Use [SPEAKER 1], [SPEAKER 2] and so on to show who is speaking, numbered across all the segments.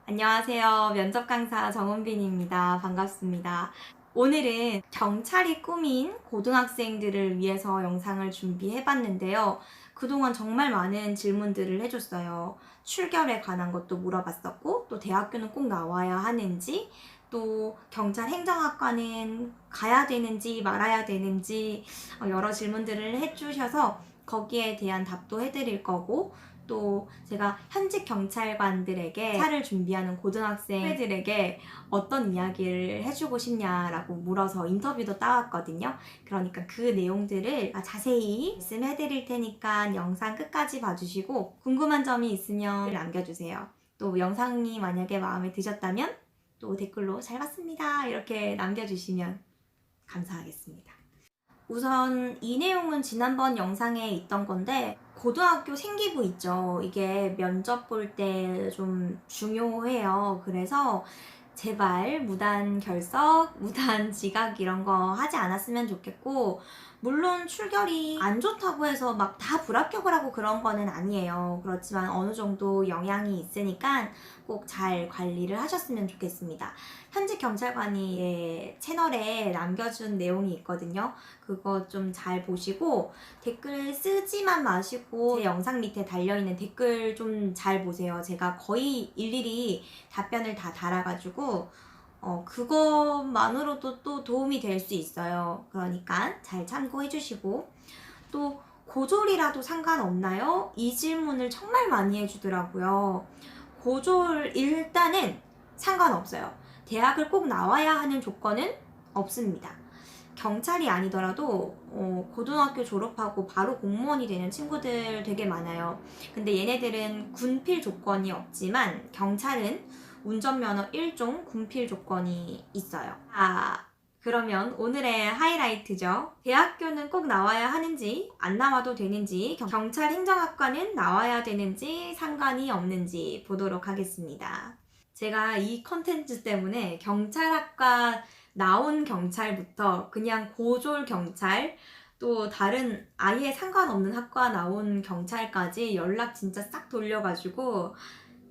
[SPEAKER 1] 안녕하세요. 면접 강사 정은빈입니다. 반갑습니다. 오늘은 경찰이 꾸민 고등학생들을 위해서 영상을 준비해 봤는데요. 그동안 정말 많은 질문들을 해줬어요. 출결에 관한 것도 물어봤었고, 또 대학교는 꼭 나와야 하는지, 또 경찰 행정학과는 가야 되는지 말아야 되는지 여러 질문들을 해주셔서 거기에 대한 답도 해드릴 거고, 또 제가 현직 경찰관들에게 차를 준비하는 고등학생 후배들에게 어떤 이야기를 해주고 싶냐라고 물어서 인터뷰도 따왔거든요. 그러니까 그 내용들을 자세히 말씀해드릴 테니까 영상 끝까지 봐주시고 궁금한 점이 있으면 남겨주세요. 또 영상이 만약에 마음에 드셨다면 또 댓글로 잘 봤습니다 이렇게 남겨주시면 감사하겠습니다. 우선 이 내용은 지난번 영상에 있던 건데 고등학교 생기부 있죠. 이게 면접 볼 때 좀 중요해요. 그래서 제발 무단 결석, 무단 지각 이런 거 하지 않았으면 좋겠고, 물론 출결이 안 좋다고 해서 막 다 불합격을 하고 그런 거는 아니에요. 그렇지만 어느 정도 영향이 있으니까 꼭 잘 관리를 하셨으면 좋겠습니다. 현직 경찰관이 채널에 남겨준 내용이 있거든요. 그거 좀 잘 보시고 댓글 쓰지만 마시고 제 영상 밑에 달려있는 댓글 좀 잘 보세요. 제가 거의 일일이 답변을 다 달아가지고 그것만으로도 또 도움이 될 수 있어요. 그러니까 잘 참고해 주시고, 또 고졸이라도 상관없나요? 이 질문을 정말 많이 해주더라고요. 고졸 일단은 상관없어요. 대학을 꼭 나와야 하는 조건은 없습니다. 경찰이 아니더라도 고등학교 졸업하고 바로 공무원이 되는 친구들 되게 많아요. 근데 얘네들은 군필 조건이 없지만 경찰은 운전면허 1종 군필 조건이 있어요. 그러면 오늘의 하이라이트죠. 대학교는 꼭 나와야 하는지 안 나와도 되는지, 경찰 행정학과는 나와야 되는지 상관이 없는지 보도록 하겠습니다. 제가 이 컨텐츠 때문에 경찰학과 나온 경찰부터 그냥 고졸 경찰, 또 다른 아예 상관없는 학과 나온 경찰까지 연락 진짜 싹 돌려가지고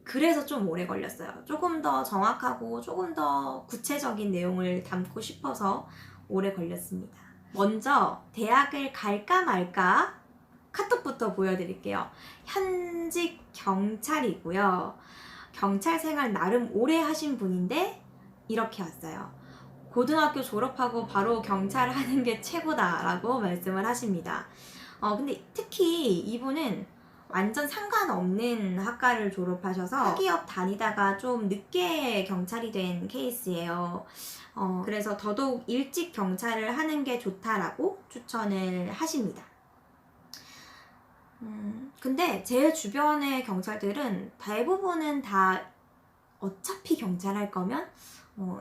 [SPEAKER 1] 그래서 좀 오래 걸렸어요. 조금 더 정확하고 조금 더 구체적인 내용을 담고 싶어서 오래 걸렸습니다. 먼저 대학을 갈까 말까 카톡부터 보여드릴게요. 현직 경찰이고요. 경찰 생활 나름 오래 하신 분인데 이렇게 왔어요. 고등학교 졸업하고 바로 경찰 하는 게 최고다라고 말씀을 하십니다. 근데 특히 이분은 완전 상관없는 학과를 졸업하셔서 사기업 다니다가 좀 늦게 경찰이 된 케이스예요. 그래서 더더욱 일찍 경찰을 하는 게 좋다라고 추천을 하십니다. 근데 제 주변의 경찰들은 대부분은 다 어차피 경찰 할 거면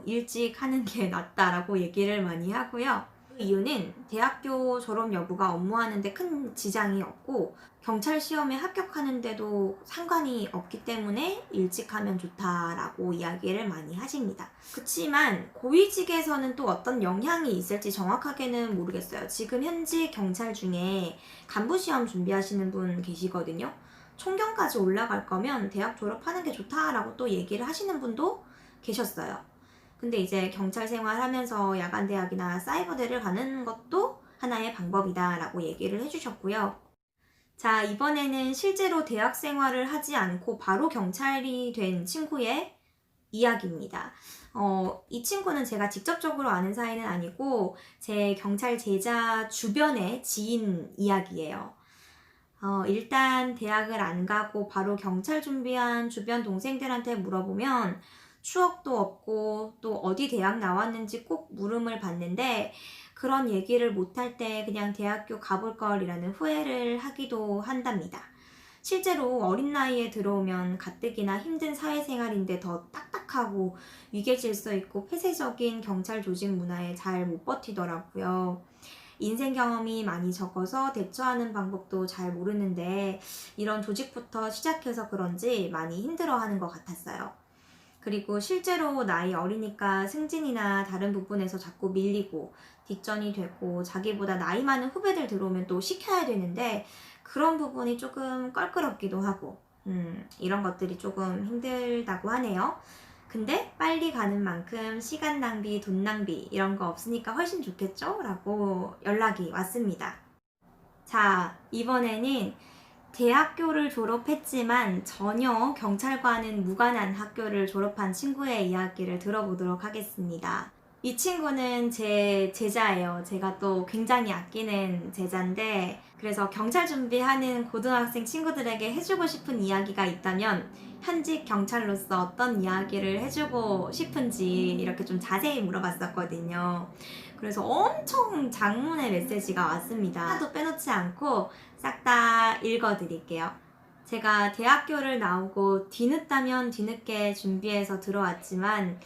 [SPEAKER 1] 일찍 하는 게 낫다라고 얘기를 많이 하고요. 그 이유는 대학교 졸업 여부가 업무하는데 큰 지장이 없고 경찰 시험에 합격하는데도 상관이 없기 때문에 일찍 하면 좋다라고 이야기를 많이 하십니다. 그치만 고위직에서는 또 어떤 영향이 있을지 정확하게는 모르겠어요. 지금 현직 경찰 중에 간부 시험 준비하시는 분 계시거든요. 총경까지 올라갈 거면 대학 졸업하는 게 좋다라고 또 얘기를 하시는 분도 계셨어요. 근데 이제 경찰 생활하면서 야간대학이나 사이버대를 가는 것도 하나의 방법이다라고 얘기를 해주셨고요. 자, 이번에는 실제로 대학 생활을 하지 않고 바로 경찰이 된 친구의 이야기입니다. 이 친구는 제가 직접적으로 아는 사이는 아니고 제 경찰 제자 주변의 지인 이야기예요. 일단 대학을 안 가고 바로 경찰 준비한 주변 동생들한테 물어보면 추억도 없고 또 어디 대학 나왔는지 꼭 물음을 받는데 그런 얘기를 못할 때 그냥 대학교 가볼 걸이라는 후회를 하기도 한답니다. 실제로 어린 나이에 들어오면 가뜩이나 힘든 사회생활인데 더 딱딱하고 위계질서 있고 폐쇄적인 경찰 조직 문화에 잘 못 버티더라고요. 인생 경험이 많이 적어서 대처하는 방법도 잘 모르는데 이런 조직부터 시작해서 그런지 많이 힘들어하는 것 같았어요. 그리고 실제로 나이 어리니까 승진이나 다른 부분에서 자꾸 밀리고 뒷전이 되고 자기보다 나이 많은 후배들 들어오면 또 시켜야 되는데 그런 부분이 조금 껄끄럽기도 하고, 이런 것들이 조금 힘들다고 하네요. 근데 빨리 가는 만큼 시간 낭비, 돈 낭비 이런 거 없으니까 훨씬 좋겠죠? 라고 연락이 왔습니다. 자, 이번에는 대학교를 졸업했지만 전혀 경찰과는 무관한 학교를 졸업한 친구의 이야기를 들어보도록 하겠습니다. 이 친구는 제 제자예요. 제가 또 굉장히 아끼는 제자인데, 그래서 경찰 준비하는 고등학생 친구들에게 해주고 싶은 이야기가 있다면 현직 경찰로서 어떤 이야기를 해주고 싶은지 이렇게 좀 자세히 물어봤었거든요. 그래서 엄청 장문의 메시지가 왔습니다. 하나도 빼놓지 않고 싹 다 읽어드릴게요. 제가 대학교를 나오고 뒤늦다면 뒤늦게 준비해서 들어왔지만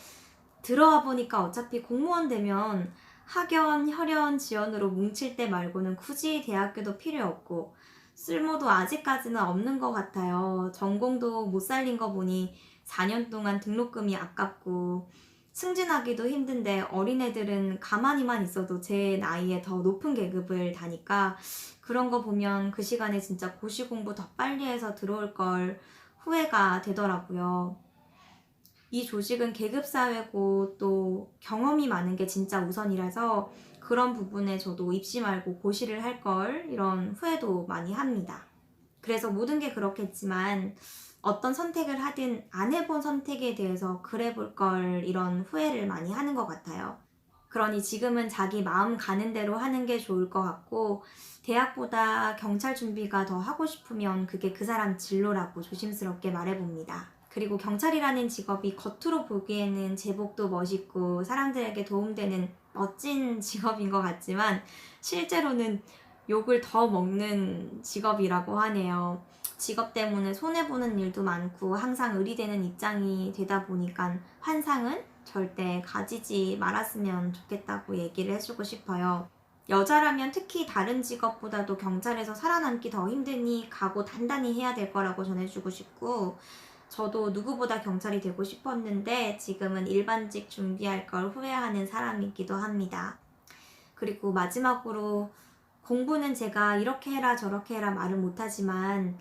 [SPEAKER 1] 들어와 보니까 어차피 공무원 되면 학연, 혈연, 지연으로 뭉칠 때 말고는 굳이 대학교도 필요 없고 쓸모도 아직까지는 없는 것 같아요. 전공도 못 살린 거 보니 4년 동안 등록금이 아깝고 승진하기도 힘든데 어린애들은 가만히만 있어도 제 나이에 더 높은 계급을 다니까 그런 거 보면 그 시간에 진짜 고시 공부 더 빨리 해서 들어올 걸 후회가 되더라고요. 이 조직은 계급사회고 또 경험이 많은 게 진짜 우선이라서 그런 부분에 저도 입시 말고 고시를 할 걸 이런 후회도 많이 합니다. 그래서 모든 게 그렇겠지만 어떤 선택을 하든 안 해본 선택에 대해서 그래 볼 걸 이런 후회를 많이 하는 것 같아요. 그러니 지금은 자기 마음 가는 대로 하는 게 좋을 것 같고 대학보다 경찰 준비가 더 하고 싶으면 그게 그 사람 진로라고 조심스럽게 말해봅니다. 그리고 경찰이라는 직업이 겉으로 보기에는 제복도 멋있고 사람들에게 도움되는 멋진 직업인 것 같지만 실제로는 욕을 더 먹는 직업이라고 하네요. 직업 때문에 손해보는 일도 많고 항상 의리되는 입장이 되다 보니까 환상은 절대 가지지 말았으면 좋겠다고 얘기를 해주고 싶어요. 여자라면 특히 다른 직업보다도 경찰에서 살아남기 더 힘드니 각오 단단히 해야 될 거라고 전해주고 싶고 저도 누구보다 경찰이 되고 싶었는데 지금은 일반직 준비할 걸 후회하는 사람이기도 합니다. 그리고 마지막으로 공부는 제가 이렇게 해라 저렇게 해라 말은 못하지만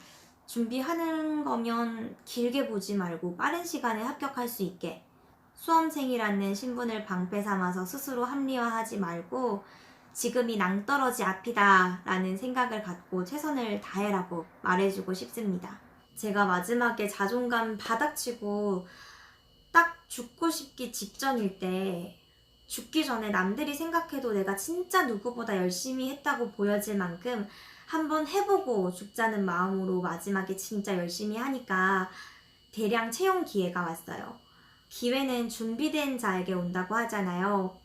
[SPEAKER 1] 준비하는 거면 길게 보지 말고 빠른 시간에 합격할 수 있게 수험생이라는 신분을 방패 삼아서 스스로 합리화하지 말고 지금이 낭떠러지 앞이다 라는 생각을 갖고 최선을 다해라고 말해주고 싶습니다. 제가 마지막에 자존감 바닥치고 딱 죽고 싶기 직전일 때 죽기 전에 남들이 생각해도 내가 진짜 누구보다 열심히 했다고 보여질 만큼 한번 해보고 죽자는 마음으로 마지막에 진짜 열심히 하니까 대량 채용 기회가 왔어요. 기회는 준비된 자에게 온다고 하잖아요.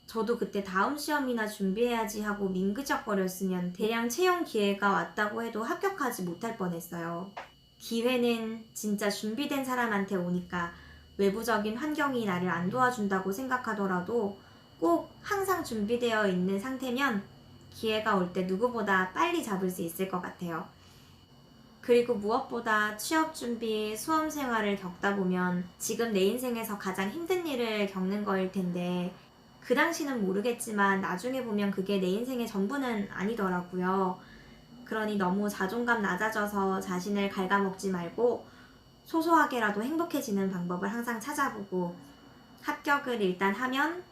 [SPEAKER 1] 저도 그때 다음 시험이나 준비해야지 하고 민그적거렸으면 대량 채용 기회가 왔다고 해도 합격하지 못할 뻔했어요. 기회는 진짜 준비된 사람한테 오니까 외부적인 환경이 나를 안 도와준다고 생각하더라도 꼭 항상 준비되어 있는 상태면 기회가 올 때 누구보다 빨리 잡을 수 있을 것 같아요. 그리고 무엇보다 취업 준비, 수험 생활을 겪다 보면 지금 내 인생에서 가장 힘든 일을 겪는 거일 텐데 그 당시는 모르겠지만 나중에 보면 그게 내 인생의 전부는 아니더라고요. 그러니 너무 자존감 낮아져서 자신을 갉아먹지 말고 소소하게라도 행복해지는 방법을 항상 찾아보고 합격을 일단 하면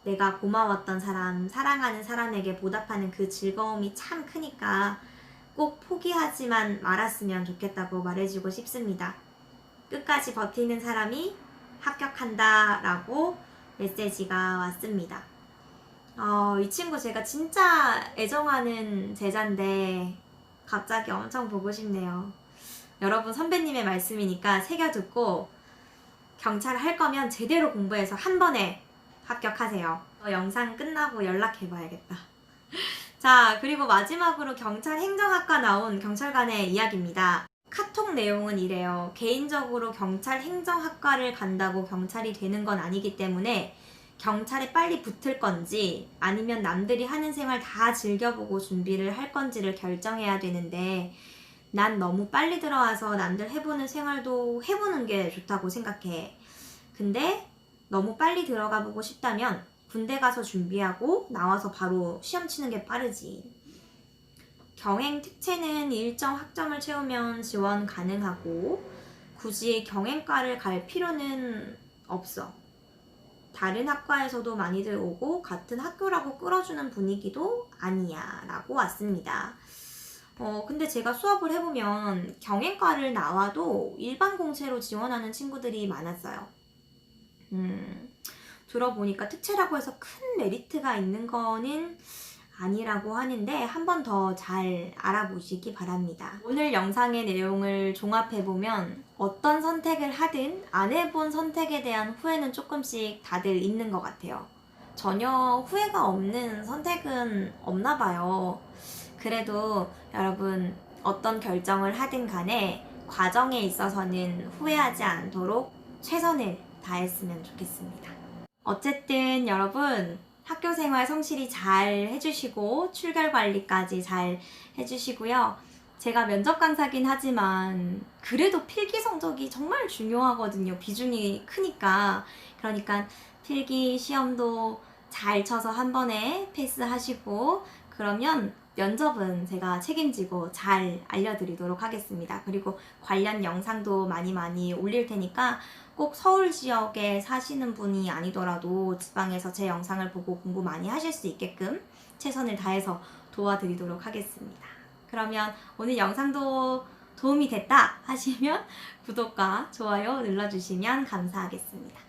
[SPEAKER 1] 내가 고마웠던 사람, 사랑하는 사람에게 보답하는 그 즐거움이 참 크니까 꼭 포기하지만 말았으면 좋겠다고 말해주고 싶습니다. 끝까지 버티는 사람이 합격한다 라고 메시지가 왔습니다. 이 친구 제가 진짜 애정하는 제자인데 갑자기 엄청 보고 싶네요. 여러분 선배님의 말씀이니까 새겨듣고 경찰 할 거면 제대로 공부해서 한 번에 합격하세요. 영상 끝나고 연락해봐야겠다. 자, 그리고 마지막으로 경찰 행정학과 나온 경찰관의 이야기입니다. 카톡 내용은 이래요. 개인적으로 경찰 행정학과를 간다고 경찰이 되는 건 아니기 때문에 경찰에 빨리 붙을 건지 아니면 남들이 하는 생활 다 즐겨보고 준비를 할 건지를 결정해야 되는데 난 너무 빨리 들어와서 남들 해보는 생활도 해보는 게 좋다고 생각해. 근데 너무 빨리 들어가 보고 싶다면 군대 가서 준비하고 나와서 바로 시험 치는 게 빠르지. 경행 특채는 일정 학점을 채우면 지원 가능하고 굳이 경행과를 갈 필요는 없어. 다른 학과에서도 많이들 오고 같은 학교라고 끌어주는 분위기도 아니야 라고 왔습니다. 근데 제가 수업을 해보면 경행과를 나와도 일반 공채로 지원하는 친구들이 많았어요. 들어보니까 특채라고 해서 큰 메리트가 있는 거는 아니라고 하는데 한 번 더 잘 알아보시기 바랍니다. 오늘 영상의 내용을 종합해보면 어떤 선택을 하든 안 해본 선택에 대한 후회는 조금씩 다들 있는 것 같아요. 전혀 후회가 없는 선택은 없나 봐요. 그래도 여러분 어떤 결정을 하든 간에 과정에 있어서는 후회하지 않도록 최선을 다했으면 좋겠습니다. 어쨌든 여러분 학교 생활 성실히 잘 해주시고 출결 관리까지 잘 해주시고요. 제가 면접 강사긴 하지만 그래도 필기 성적이 정말 중요하거든요. 비중이 크니까. 그러니까 필기 시험도 잘 쳐서 한 번에 패스하시고 그러면 면접은 제가 책임지고 잘 알려드리도록 하겠습니다. 그리고 관련 영상도 많이 올릴 테니까 꼭 서울 지역에 사시는 분이 아니더라도 지방에서 제 영상을 보고 공부 많이 하실 수 있게끔 최선을 다해서 도와드리도록 하겠습니다. 그러면 오늘 영상도 도움이 됐다 하시면 구독과 좋아요 눌러주시면 감사하겠습니다.